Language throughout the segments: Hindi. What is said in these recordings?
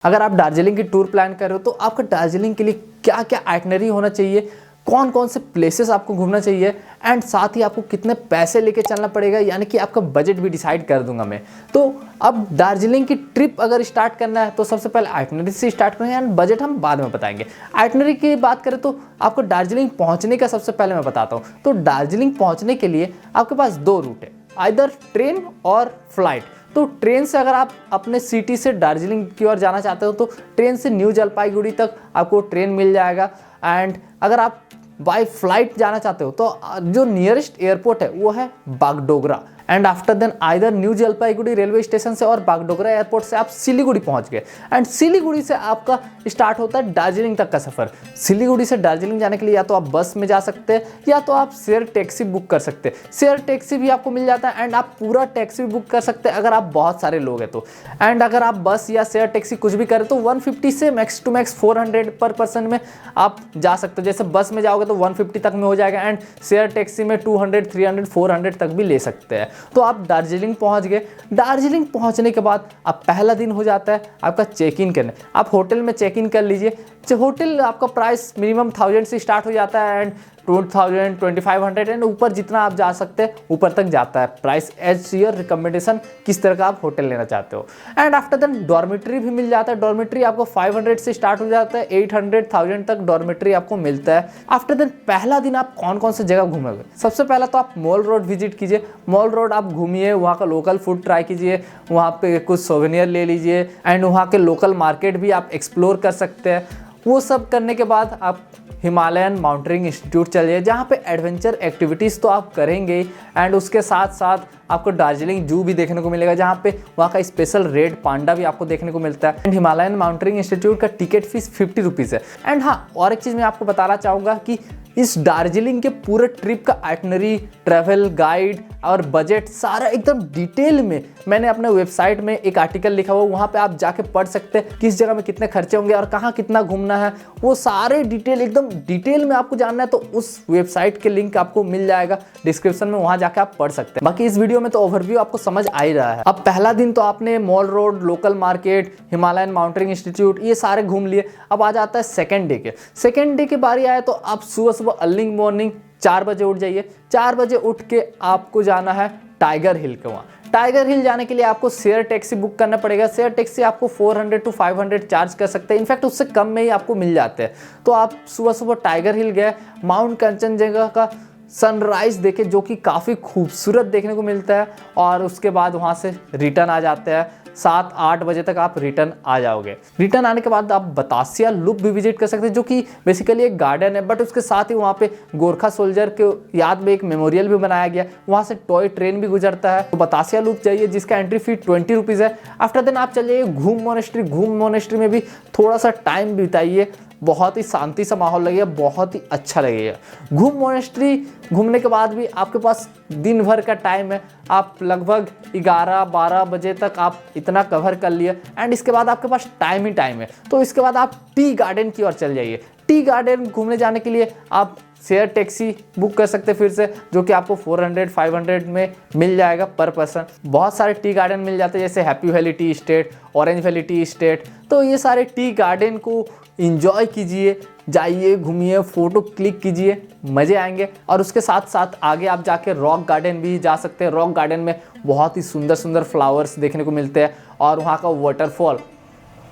अगर आप दार्जिलिंग की टूर प्लान कर रहे हो तो आपका दार्जिलिंग के लिए क्या क्या आइटनरी होना चाहिए, कौन कौन से प्लेसेस आपको घूमना चाहिए एंड साथ ही आपको कितने पैसे लेके चलना पड़ेगा, यानी कि आपका बजट भी डिसाइड कर दूंगा मैं। तो अब दार्जिलिंग की ट्रिप अगर स्टार्ट करना है तो सबसे पहले आइटनरी से स्टार्ट करेंगे एंड बजट हम बाद में बताएंगे। आइटनरी की बात करें तो आपको दार्जिलिंग पहुंचने का सबसे पहले मैं बताता हूँ। तो दार्जिलिंग पहुंचने के लिए आपके पास दो रूट है, आइदर ट्रेन और फ्लाइट। तो ट्रेन से अगर आप अपने सिटी से दार्जिलिंग की ओर जाना चाहते हो तो ट्रेन से न्यू जलपाईगुड़ी तक आपको ट्रेन मिल जाएगा। एंड अगर आप बाय फ्लाइट जाना चाहते हो तो जो नियरेस्ट एयरपोर्ट है वो है Bagdogra. And after then either New Jalpaiguri railway station से और बागडोगरा एयरपोर्ट से आप सिलीगुड़ी पहुंच गए। एंड सिलीगुड़ी से आपका स्टार्ट होता है दार्जिलिंग तक का सफ़र। सिलीगुड़ी से दार्जिलिंग जाने के लिए या तो आप बस में जा सकते हैं या तो आप शेयर टैक्सी बुक कर सकते हैं। शेयर टैक्सी भी आपको मिल जाता है एंड आप पूरा टैक्सी भी बुक कर सकते हैं अगर आप बहुत सारे लोग हैं तो। एंड अगर आप बस या शेयर टैक्सी कुछ भी करें तो 150 से मैक्स टू मैक्स 400 पर पर्सन में आप जा सकते हो। जैसे बस में जाओगे तो 150 तक में हो जाएगा एंड शेयर टैक्सी में 200, 300, 400 तक भी ले सकते हैं। तो आप दार्जिलिंग पहुंच गए। दार्जिलिंग पहुंचने के बाद अब पहला दिन हो जाता है आपका चेक इन करने। आप होटल में चेक इन कर लीजिए। होटल आपका प्राइस मिनिमम 1000 से स्टार्ट हो जाता है एंड 2000, 2500 एंड ऊपर जितना आप जा सकते हैं ऊपर तक जाता है प्राइस एज योर रिकमेंडेशन, किस तरह का आप होटल लेना चाहते हो। एंड आफ्टर देन डॉर्मेट्री भी मिल जाता है। डॉर्मेट्री आपको 500 से स्टार्ट हो जाता है, 800, 1000 तक डॉर्मेट्री आपको मिलता है। आफ्टर देन पहला दिन आप कौन कौन सी जगह घूमेंगे, सबसे पहला तो आप मॉल रोड विजिट कीजिए। मॉल रोड आप घूमिए, वहाँ का लोकल फूड ट्राई कीजिए, वहाँ पे कुछ सोवेनियर ले लीजिए एंड वहाँ के लोकल मार्केट भी आप एक्सप्लोर कर सकते हैं। वो सब करने के बाद आप हिमालयन माउंटेनिंग इंस्टीट्यूट चलिए, जहाँ पे एडवेंचर एक्टिविटीज़ तो आप करेंगे एंड उसके साथ साथ आपको दार्जिलिंग जू भी देखने को मिलेगा, जहाँ पे वहाँ का स्पेशल रेड पांडा भी आपको देखने को मिलता है। एंड हिमालयन माउंटेनिंग इंस्टीट्यूट का टिकट फीस 50 रुपीज़ है। एंड हाँ, और एक चीज़ मैं आपको बताना चाहूँगा कि इस दार्जिलिंग के पूरे ट्रिप का आइटनरी, ट्रैवल गाइड और बजट सारा एकदम डिटेल में मैंने अपने वेबसाइट में एक आर्टिकल लिखा हुआ, वहाँ पे आप जाके पढ़ सकते हैं किस जगह में कितने खर्चे होंगे और कहाँ कितना घूमना है। वो सारे डिटेल एकदम डिटेल में आपको जानना है तो उस वेबसाइट के लिंक आपको मिल जाएगा डिस्क्रिप्शन में, वहाँ जाके आप पढ़ सकते हैं। बाकी इस वीडियो में तो ओवरव्यू आपको समझ आ ही रहा है। अब पहला दिन तो आपने mall road, local market, Himalayan mountaineering institute ये सारे घूम लिए। अब आ जाता है सेकेंड डे के। सेकेंड डे की बारी आए तो आप सुबह सुबह अर्ली मॉर्निंग 4 बजे उठ जाइए। 4 बजे उठ के आपको जाना है टाइगर हिल के। वहाँ टाइगर हिल जाने के लिए आपको शेयर टैक्सी बुक करना पड़ेगा। शेयर टैक्सी आपको 400 to 500 चार्ज कर सकते हैं, इनफैक्ट उससे कम में ही आपको मिल जाते हैं। तो आप सुबह सुबह टाइगर हिल गए, माउंट कंचनजंगा का सनराइज देखे जो कि काफ़ी खूबसूरत देखने को मिलता है और उसके बाद वहाँ से रिटर्न आ जाते हैं। 7-8 बजे तक आप रिटर्न आ जाओगे। रिटर्न आने के बाद आप बतासिया लूप भी विजिट कर सकते हैं, जो कि बेसिकली एक गार्डन है, बट उसके साथ ही वहाँ पे गोरखा सोल्जर के याद में एक मेमोरियल भी बनाया गया। वहाँ से टॉय ट्रेन भी गुजरता है। तो बतासिया लूप जाइए जिसका एंट्री फी 20 रुपीज़ है। आफ्टर देन आप चलिए घूम मोनेस्ट्री। घूम मोनेस्ट्री में भी थोड़ा सा टाइम बिताइए, बहुत ही शांति सा माहौल लगेगा, बहुत ही अच्छा लगेगा। घूम मोनेस्ट्री घूमने के बाद भी आपके पास दिन भर का टाइम है। आप लगभग 11-12 बजे तक आप इतना कवर कर लिए एंड इसके बाद आपके पास टाइम ही टाइम है। तो इसके बाद आप टी गार्डन की ओर चल जाइए। टी गार्डन घूमने जाने के लिए आप शेयर टैक्सी बुक कर सकते हैं फिर से, जो कि आपको 400-500 में मिल जाएगा पर पर्सन। बहुत सारे टी गार्डन मिल जाते हैं जैसे happy valley T state, orange valley T state. तो ये सारे टी गार्डन को इंजॉय कीजिए, जाइए घूमिए, फोटो क्लिक कीजिए, मज़े आएंगे। और उसके साथ साथ आगे आप जाके रॉक गार्डन भी जा सकते हैं। रॉक गार्डन में बहुत ही सुंदर सुंदर फ्लावर्स देखने को मिलते हैं और वहाँ का वाटरफॉल,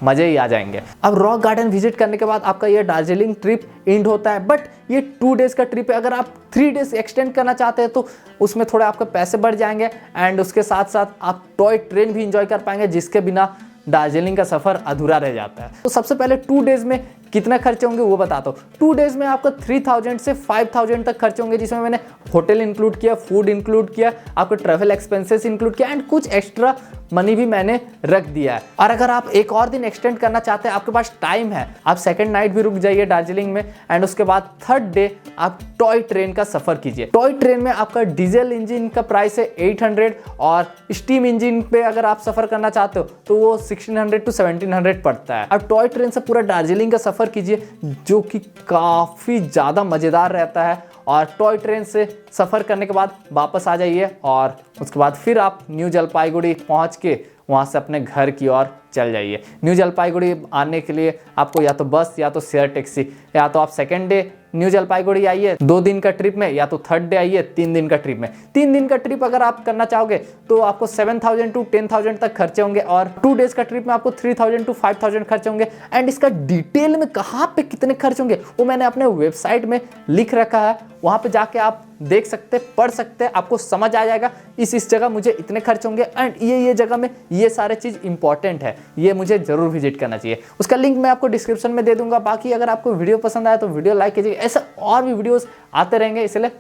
मज़े ही आ जाएंगे। अब रॉक गार्डन विजिट करने के बाद आपका ये दार्जिलिंग ट्रिप एंड होता है, बट ये 2 डेज़ का ट्रिप है। अगर आप 3 डेज़ एक्सटेंड करना चाहते हैं तो उसमें थोड़े आपके पैसे बढ़ जाएंगे एंड उसके साथ साथ आप टॉय ट्रेन भी इंजॉय कर पाएंगे, जिसके बिना दार्जिलिंग का सफ़र अधूरा रह जाता है। तो सबसे पहले 2 डेज़ में कितना खर्चे होंगे वो बताता हूँ। 2 डेज़ में आपका 3000 से 5000 तक खर्चे होंगे, जिसमें मैंने होटल इंक्लूड किया, फूड इंक्लूड किया, आपको ट्रैवल एक्सपेंसेस इंक्लूड किया एंड कुछ एक्स्ट्रा मनी भी मैंने रख दिया है। और अगर आप एक और दिन एक्सटेंड करना चाहते हैं, आपके पास टाइम है, आप सेकंड नाइट भी रुक जाइए दार्जिलिंग में एंड उसके बाद 3rd डे आप टॉय ट्रेन का सफ़र कीजिए। टॉय ट्रेन में आपका डीजल इंजन का प्राइस है 800 और स्टीम इंजन पे अगर आप सफ़र करना चाहते हो तो वो 1600 to 1700 पड़ता है। अब टॉय ट्रेन से पूरा दार्जिलिंग का सफ़र कीजिए, जो कि काफ़ी ज़्यादा मज़ेदार रहता है। और टॉय ट्रेन से सफ़र करने के बाद वापस आ जाइए और उसके बाद फिर आप न्यू जलपाईगुड़ी पहुंच के वहाँ से अपने घर की ओर चल जाइए। न्यू जलपाईगुड़ी आने के लिए आपको या तो बस या तो शेयर टैक्सी, या तो आप सेकेंड डे न्यू जलपाईगुड़ी आइए 2 दिन का ट्रिप में, या तो थर्ड डे आइए 3 दिन का ट्रिप में। 3 दिन का ट्रिप अगर आप करना चाहोगे तो आपको 7,000 to 10,000 तक खर्चे होंगे, और 2 डेज का ट्रिप में आपको 3,000 to 5,000 खर्चे होंगे। एंड इसका डिटेल में कहाँ पे कितने खर्च होंगे वो मैंने अपने वेबसाइट में लिख रखा है, वहाँ पे जाके आप देख सकते, पढ़ सकते, आपको समझ आ जाएगा इस जगह मुझे इतने खर्च होंगे एंड ये जगह में ये सारे चीज़ इंपॉर्टेंट है, ये मुझे जरूर विजिट करना चाहिए। उसका लिंक मैं आपको डिस्क्रिप्शन में दे दूंगा। बाकी अगर आपको वीडियो पसंद आया तो वीडियो लाइक कीजिए, ऐसे और भी वीडियोस आते रहेंगे, इसलिए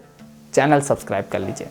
चैनल सब्सक्राइब कर लीजिए।